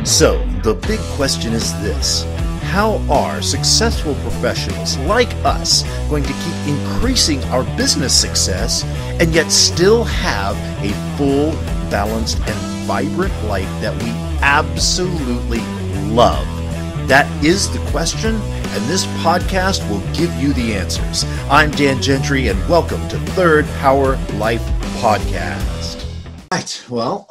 So, the big question is this: how are successful professionals like us going to keep increasing our business success and yet still have a full, balanced, and vibrant life that we absolutely love? That is the question, and this podcast will give you the answers. I'm Dan Gentry, and welcome to Third Power Life Podcast. Right. Well,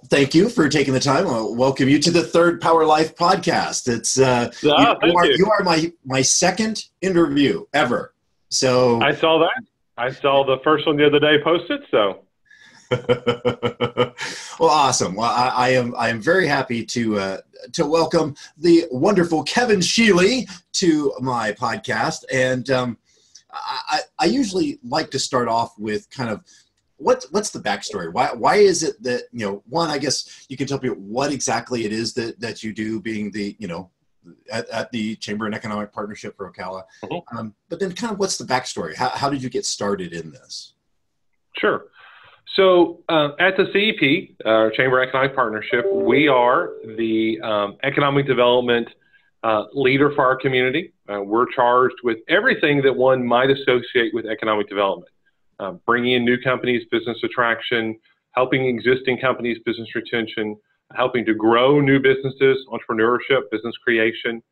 thank you for taking the time. I'll welcome you to the Third Power Life Podcast. It's you are my second interview ever. So I saw that. I saw the first one the other day posted. So. Well, awesome. Well, I am very happy to welcome the wonderful Kevin Sheilley to my podcast. And I usually like to start off with kind of what's the backstory? Why is it that, one, I guess you can tell people what exactly it is that you do, being the, at the Chamber and Economic Partnership for Ocala. Mm-hmm. But then kind of what's the backstory? How did you get started in this? Sure. So at the CEP, Chamber Economic Partnership, we are the economic development leader for our community. We're charged with everything that one might associate with economic development. Bringing in new companies, business attraction, helping existing companies, business retention, helping to grow new businesses, entrepreneurship, business creation,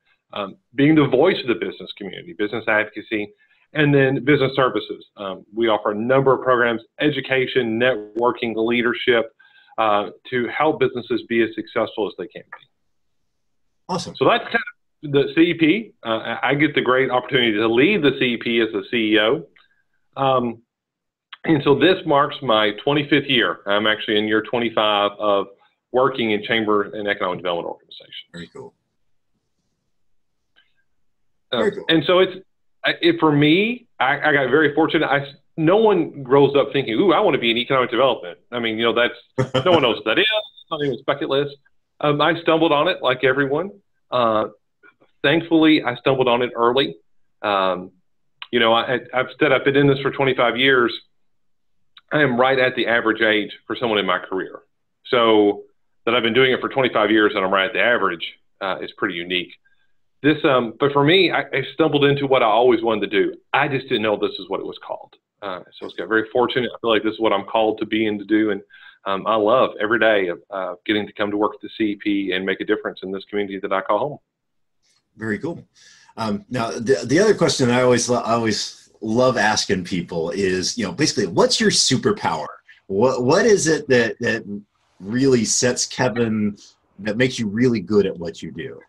being the voice of the business community, business advocacy, and then business services. We offer a number of programs: education, networking, leadership, to help businesses be as successful as they can be. Awesome. So that's kind of the CEP. I get the great opportunity to lead the CEP as the CEO. And so this marks my 25th year. I'm actually in year 25 of working in Chamber and Economic Development Organization. Very cool. Very cool. And so for me, I got very fortunate. No one grows up thinking, "Ooh, I want to be in economic development." I mean, that's no one knows what that is. It's not even a bucket list. I stumbled on it like everyone. Thankfully, I stumbled on it early. I've said I've been in this for 25 years. I am right at the average age for someone in my career. So that I've been doing it for 25 years and I'm right at the average is pretty unique. But for me, I stumbled into what I always wanted to do. I just didn't know this is what it was called. So I got very fortunate. I feel like this is what I'm called to be and to do. And I love every day of getting to come to work at the CEP and make a difference in this community that I call home. Very cool. Now, the other question I always love asking people is, basically, what's your superpower? What is it that really sets Kevin, that makes you really good at what you do?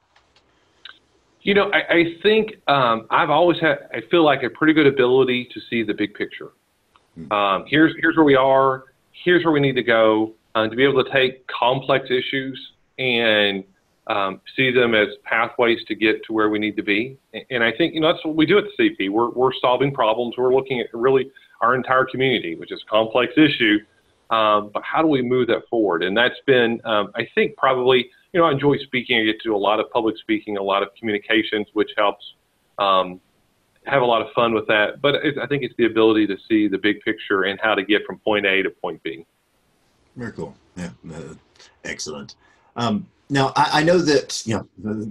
I think I've always had, I feel like, a pretty good ability to see the big picture. Here's where we are. Here's where we need to go. To be able to take complex issues and see them as pathways to get to where we need to be. And I think, that's what we do at the CP. We're solving problems. We're looking at really our entire community, which is a complex issue. But how do we move that forward? And that's been, I think, probably, I enjoy speaking. I get to do a lot of public speaking, a lot of communications, which helps have a lot of fun with that. But I think it's the ability to see the big picture and how to get from point A to point B. Very cool. Yeah, excellent. Now, I know that,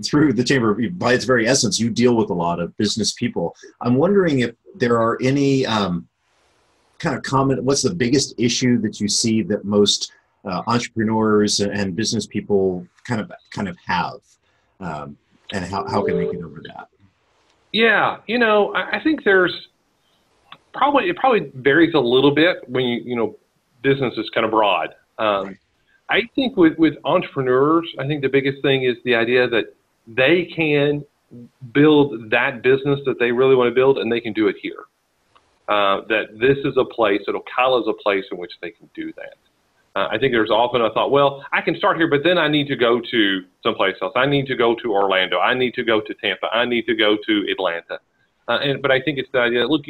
through the Chamber, by its very essence, you deal with a lot of business people. I'm wondering if there are any kind of common, what's the biggest issue that you see that most entrepreneurs and business people kind of have, and how can they get over that? Yeah, I think there's it probably varies a little bit when business is kind of broad. Right. I think with entrepreneurs, I think the biggest thing is the idea that they can build that business that they really want to build, and they can do it here. That this is a place, that Ocala is a place in which they can do that. I think there's often a thought, well, I can start here, but then I need to go to someplace else. I need to go to Orlando. I need to go to Tampa. I need to go to Atlanta. But I think it's the idea, look,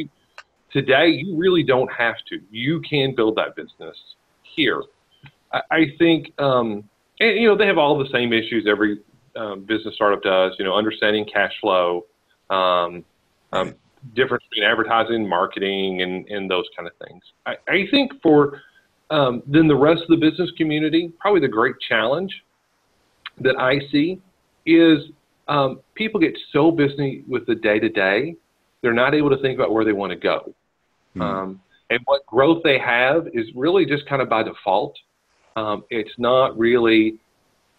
today you really don't have to. You can build that business here. I think, they have all the same issues every business startup does, understanding cash flow, difference between advertising and marketing and those kind of things. I think for then the rest of the business community, probably the great challenge that I see is people get so busy with the day-to-day, they're not able to think about where they want to go. And what growth they have is really just kind of by default. It's not really,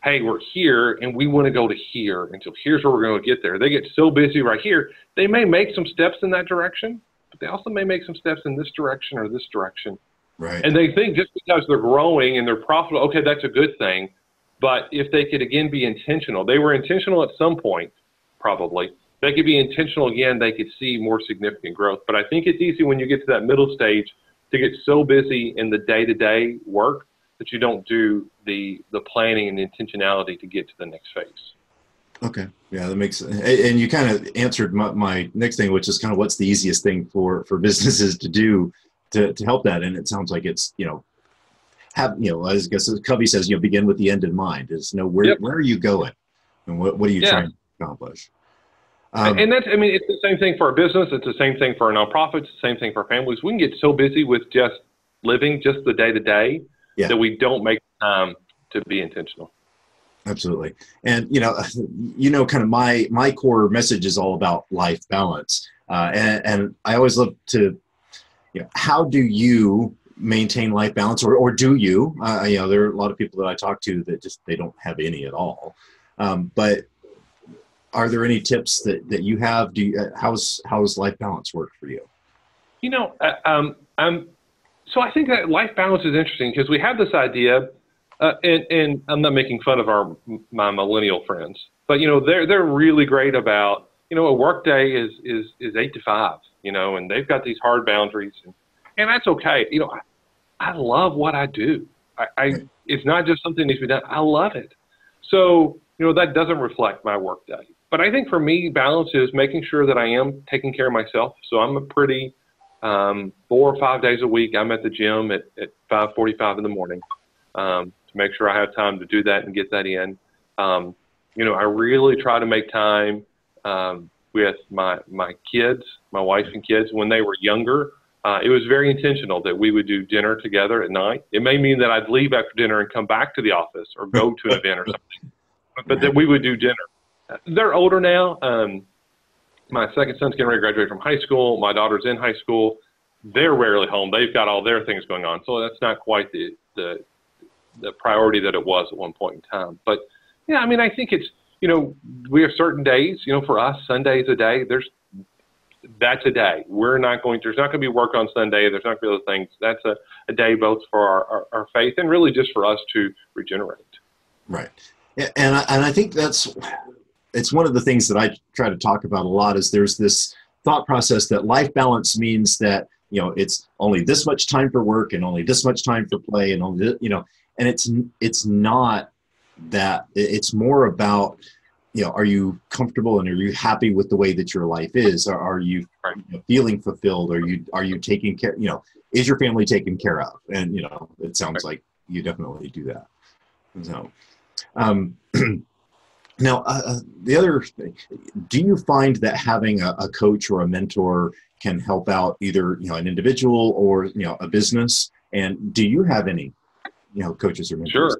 hey, we're here and we want to go to here, and so here's where we're going to get there. They get so busy right here, they may make some steps in that direction, but they also may make some steps in this direction or this direction. Right. And they think just because they're growing and they're profitable, okay, that's a good thing. But if they could, again, be intentional, they were intentional at some point, probably. They could be intentional again, they could see more significant growth. But I think it's easy when you get to that middle stage to get so busy in the day-to-day work that you don't do the planning and the intentionality to get to the next phase. Okay. Yeah, that makes sense. And you kind of answered my next thing, which is kind of what's the easiest thing for businesses to do to help that. And it sounds like it's, as I guess Covey says, begin with the end in mind. Is where are you going, and what are you trying to accomplish? And that's, it's the same thing for our business. It's the same thing for our nonprofits. It's the same thing for families. We can get so busy with just living, just the day to day, that we don't make time to be intentional. Absolutely. And, kind of my core message is all about life balance. And I always love to, how do you maintain life balance, or do you? There are a lot of people that I talk to that they don't have any at all. But are there any tips that you have? How's life balance work for you? So I think that life balance is interesting because we have this idea, and I'm not making fun of my millennial friends, but they're really great about a work day is 8 to 5, and they've got these hard boundaries, and that's okay. I love what I do. It's not just something that needs to be done. I love it. So that doesn't reflect my work day. But I think for me, balance is making sure that I am taking care of myself. So I'm a pretty 4 or 5 days a week, I'm at the gym at 5:45 in the morning to make sure I have time to do that and get that in. I really try to make time with my kids, my wife and kids. When they were younger, it was very intentional that we would do dinner together at night. It may mean that I'd leave after dinner and come back to the office or go to an event or something, but that we would do dinner. They're older now. My second son's getting ready to graduate from high school. My daughter's in high school. They're rarely home. They've got all their things going on. So that's not quite the priority that it was at one point in time. But I think it's, we have certain days, for us, Sunday is a day. That's a day. There's not going to be work on Sunday. There's not going to be other things. That's a day both for our faith and really just for us to regenerate. Right. Yeah, and I think it's one of the things that I try to talk about a lot is there's this thought process that life balance means that, it's only this much time for work and only this much time for play and only, and it's not that. It's more about, are you comfortable and are you happy with the way that your life is? Or are you, feeling fulfilled? Are you taking care, is your family taken care of? And, it sounds like you definitely do that. So, now, the other thing, do you find that having a coach or a mentor can help out either, an individual or, a business? And do you have any, coaches or mentors?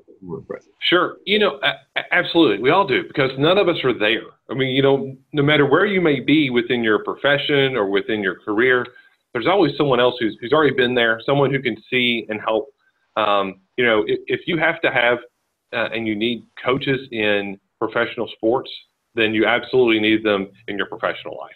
Sure. Absolutely. We all do, because none of us are there. No matter where you may be within your profession or within your career, there's always someone else who's already been there, someone who can see and help. If you have to have and you need coaches in professional sports, then you absolutely need them in your professional life.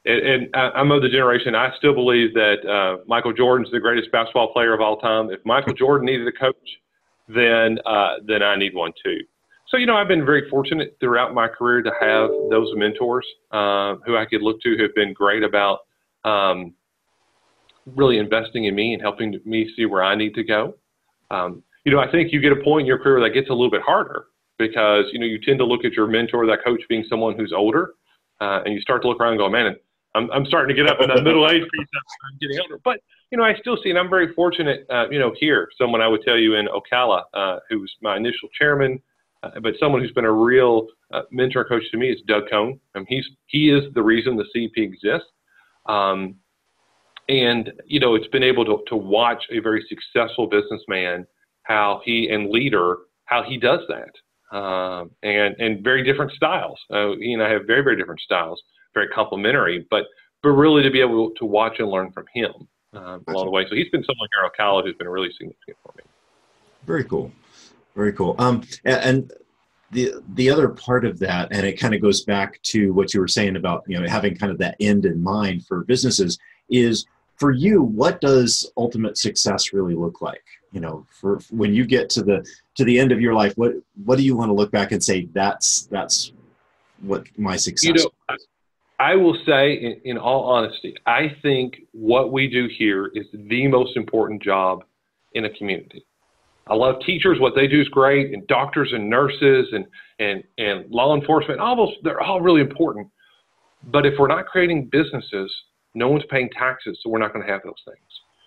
And I'm of the generation, I still believe that Michael Jordan's the greatest basketball player of all time. If Michael Jordan needed a coach, then I need one too. So, I've been very fortunate throughout my career to have those mentors who I could look to, who have been great about really investing in me and helping me see where I need to go. I think you get a point in your career that gets a little bit harder because, you tend to look at your mentor, that coach, being someone who's older, and you start to look around and go, man, I'm starting to get up in that middle age piece. I'm getting older. But, I still see, and I'm very fortunate, here, someone I would tell you in Ocala, who was my initial chairman, but someone who's been a real mentor and coach to me is Doug Cohn. He is the reason the CP exists. And, it's been able to watch a very successful businessman, how he and leader how he does that. And very different styles. He and I have very, very different styles, very complementary, but really to be able to watch and learn from him along the way. So he's been someone here at Ocala who's been really significant for me. Very cool. Very cool. And the other part of that, and it kind of goes back to what you were saying about, you know, having kind of that end in mind for businesses, is for you, what does ultimate success really look like? You know, for when you get to the end of your life, what do you want to look back and say, that's what my success is? I will say, in all honesty, I think what we do here is the most important job in a community. I love teachers. What they do is great, and doctors and nurses and law enforcement, they're all really important. But if we're not creating businesses, no one's paying taxes, so we're not going to have those things.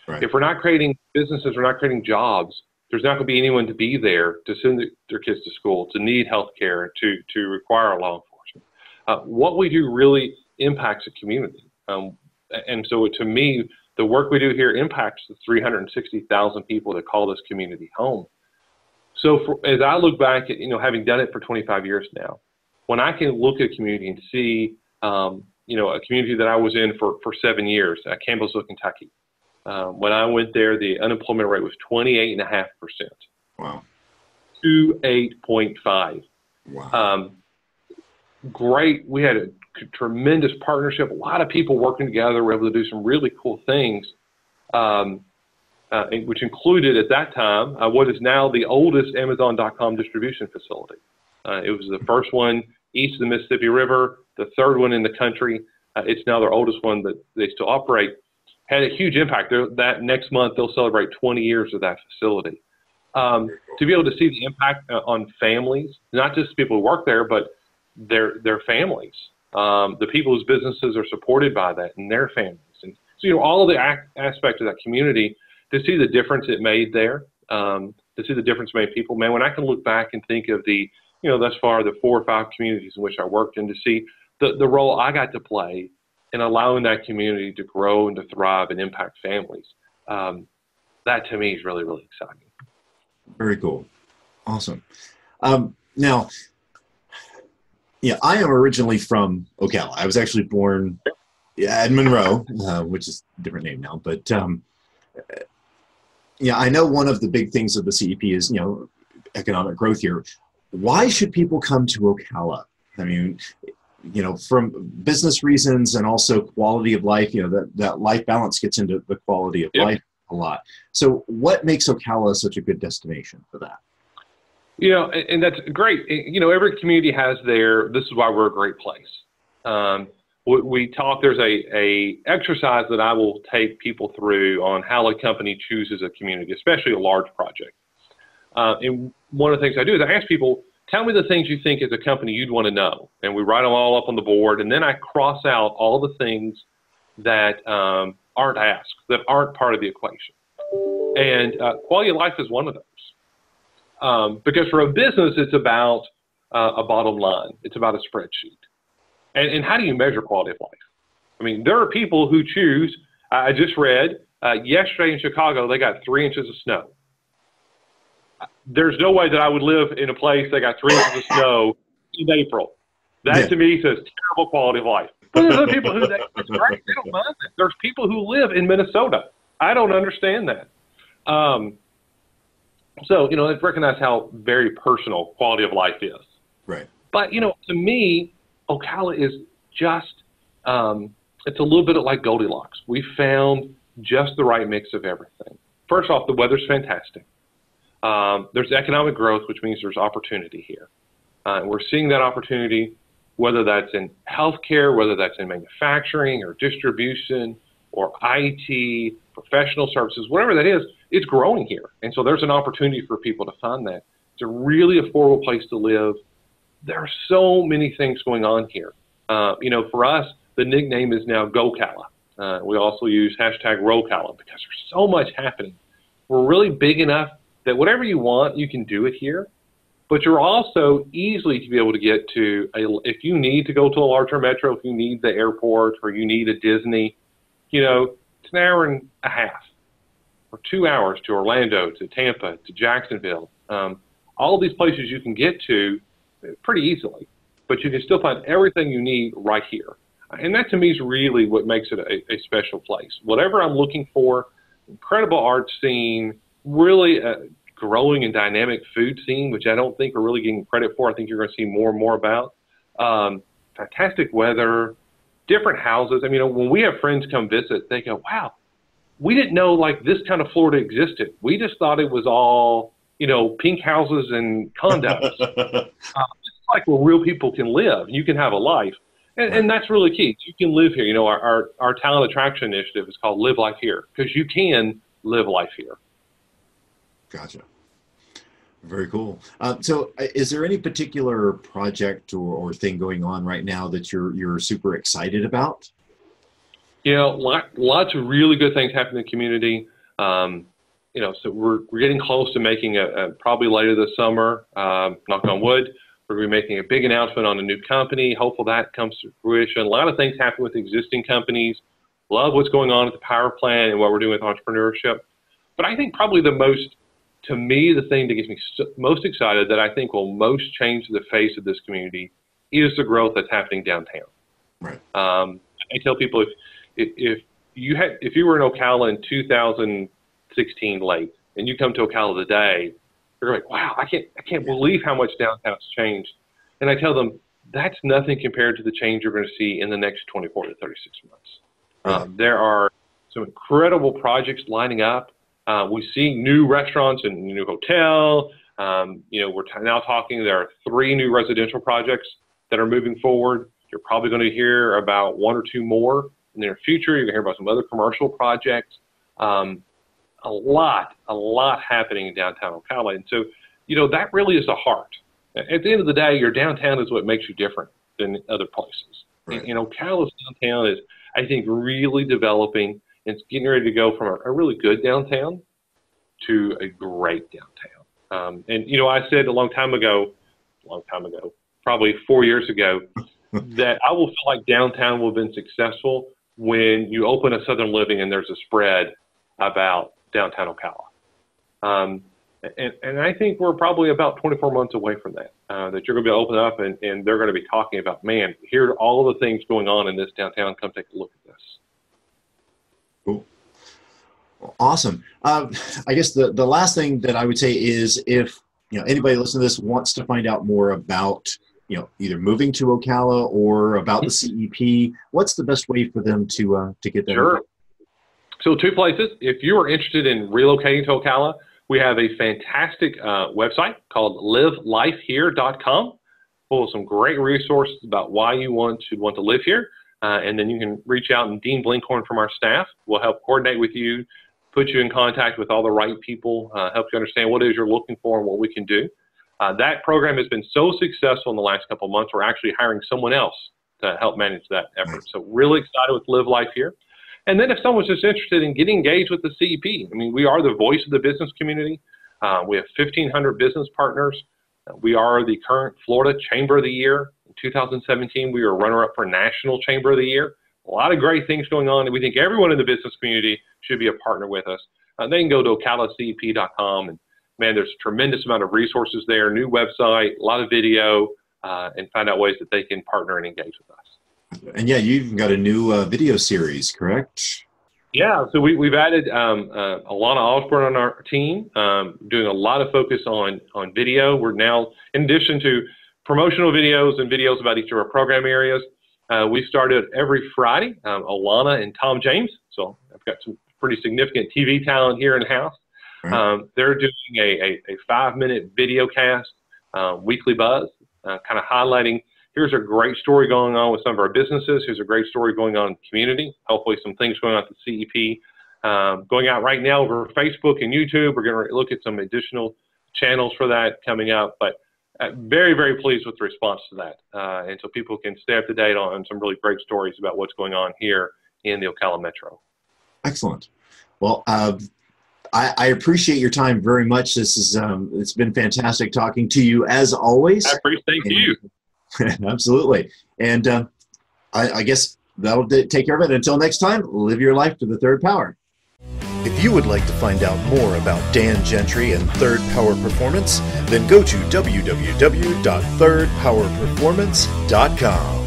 Right. If we're not creating businesses, we're not creating jobs, there's not going to be anyone to be there to send their kids to school, to need health care, to require law enforcement. What we do really impacts a community. And so to me, the work we do here impacts the 360,000 people that call this community home. So as I look back at, you know, having done it for 25 years now, when I can look at a community and see, you know, a community that I was in for 7 years at Campbellsville, Kentucky. When I went there, the unemployment rate was 28.5%. Wow. To 8.5. Wow. Great. We had a tremendous partnership. A lot of people working together. We were able to do some really cool things, which included at that time what is now the oldest Amazon.com distribution facility. It was the first one east of the Mississippi River, the third one in the country. It's now their oldest one that they still operate. Had a huge impact. That next month, they'll celebrate 20 years of that facility. To be able to see the impact on families, not just people who work there, but their families, the people whose businesses are supported by that and their families. And so, you know, all of the aspects of that community, to see the difference it made there, to see the difference it made people, man, when I can look back and think of the, you know, thus far, the 4 or 5 communities in which I worked, and to see the role I got to play in allowing that community to grow and to thrive and impact families, that to me is really, really exciting. Very cool. Awesome. Now, yeah, I am originally from Ocala. I was actually born in Monroe, which is a different name now. But yeah, I know one of the big things of the CEP is, you know, economic growth here. Why should people come to Ocala? I mean, you know, from business reasons and also quality of life, you know, that life balance gets into the quality of life a lot. So what makes Ocala such a good destination for that? You know, and that's great. You know, every community has this is why we're a great place. We talk, there's a exercise that I will take people through on how a company chooses a community, especially a large project. And one of the things I do is I ask people, tell me the things you think as a company you'd want to know. And we write them all up on the board. And then I cross out all the things that aren't asked, that aren't part of the equation. And quality of life is one of those. Because for a business, it's about a bottom line. It's about a spreadsheet. And how do you measure quality of life? I mean, there are people who choose, I just read, yesterday in Chicago, they got 3 inches of snow. There's no way that I would live in a place that got 3 inches of snow in April. That to me says terrible quality of life. But there's other people who, that's great, they don't mind that. There's people who live in Minnesota. I don't understand that. So, you know, let's recognize how very personal quality of life is. Right. But, you know, to me, Ocala is just, it's a little bit like Goldilocks. We found just the right mix of everything. First off, the weather's fantastic. There's economic growth, which means there's opportunity here. We're seeing that opportunity, whether that's in healthcare, whether that's in manufacturing or distribution or IT, professional services, whatever that is, it's growing here. And so there's an opportunity for people to find that. It's a really affordable place to live. There are so many things going on here. You know, for us, the nickname is now GoCala. We also use hashtag RoCala because there's so much happening. We're really big enough that whatever you want, you can do it here. But you're also easily to be able to get to, if you need to go to a larger metro, if you need the airport or you need a Disney, you know, it's an hour and a half or 2 hours to Orlando, to Tampa, to Jacksonville. all these places you can get to pretty easily, but you can still find everything you need right here. And that to me is really what makes it a special place. Whatever I'm looking for, incredible art scene, really a growing and dynamic food scene, which I don't think we're really getting credit for. I think you're going to see more and more about. Fantastic weather, different houses. I mean, when we have friends come visit, they go, wow, we didn't know like this kind of Florida existed. We just thought it was all, pink houses and condos. It's like where real people can live. You can have a life. And that's really key. You can live here. Our talent attraction initiative is called Live Life Here, because you can live life here. Gotcha. Very cool. So is there any particular project or thing going on right now that you're super excited about? Lots of really good things happening in the community. So we're getting close to making probably later this summer, knock on wood, we're going to be making a big announcement on a new company. Hopefully that comes to fruition. A lot of things happen with existing companies. Love what's going on at the power plant and what we're doing with entrepreneurship. But I think probably the thing that gets me most excited, that I think will most change the face of this community, is the growth that's happening downtown. Right. I tell people, if you were in Ocala in 2016 late and you come to Ocala today, they're like, wow, I can't believe how much downtown's changed. And I tell them, that's nothing compared to the change you're going to see in the next 24 to 36 months. There are some incredible projects lining up. We see new restaurants and new hotel. We're now talking, there are 3 new residential projects that are moving forward. You're probably going to hear about 1 or 2 more in the near future. You're going to hear about some other commercial projects. A lot happening in downtown Ocala. And so, that really is the heart. At the end of the day, your downtown is what makes you different than other places. Right. And Ocala's downtown is, I think, really developing. It's getting ready to go from a really good downtown to a great downtown. I said a long time ago, probably 4 years ago, that I will feel like downtown will have been successful when you open a Southern Living and there's a spread about downtown Ocala. And I think we're probably about 24 months away from that, that you're going to be open up and they're going to be talking about, man, here are all of the things going on in this downtown. Come take a look at this. Cool. Well, awesome. I guess the last thing that I would say is, if anybody listening to this wants to find out more about either moving to Ocala or about the CEP, what's the best way for them to get that? Sure. So 2 places. If you are interested in relocating to Ocala, we have a fantastic website called livelifehere.com, full of some great resources about why you want to live here. And then you can reach out, and Dean Blinkhorn from our staff will help coordinate with you, put you in contact with all the right people, help you understand what it is you're looking for and what we can do. That program has been so successful in the last couple of months, we're actually hiring someone else to help manage that effort. So really excited with Live Life Here. And then if someone's just interested in getting engaged with the CEP, I mean, we are the voice of the business community. We have 1,500 business partners. We are the current Florida Chamber of the Year. In 2017, we were runner-up for National Chamber of the Year. A lot of great things going on, and we think everyone in the business community should be a partner with us. They can go to ocalicep.com, and man, there's a tremendous amount of resources there, new website, a lot of video, and find out ways that they can partner and engage with us. And yeah, you've got a new video series, correct? Yeah, so we've added Alana Osborne on our team, doing a lot of focus on video. We're now, in addition to promotional videos and videos about each of our program areas, we started every Friday, Alana and Tom James. So I've got some pretty significant TV talent here in-house. Right. They're doing a 5-minute video cast, weekly buzz, kind of highlighting, here's a great story going on with some of our businesses. Here's a great story going on in the community. Hopefully some things going on at the CEP. Going out right now over Facebook and YouTube. We're going to look at some additional channels for that coming up. But very, very pleased with the response to that. And so people can stay up to date on some really great stories about what's going on here in the Ocala Metro. Excellent. Well, I appreciate your time very much. This is it's been fantastic talking to you as always. I appreciate you. Absolutely. And I guess that'll take care of it. Until next time, live your life to the third power. If you would like to find out more about Dan Gentry and Third Power Performance, then go to www.thirdpowerperformance.com.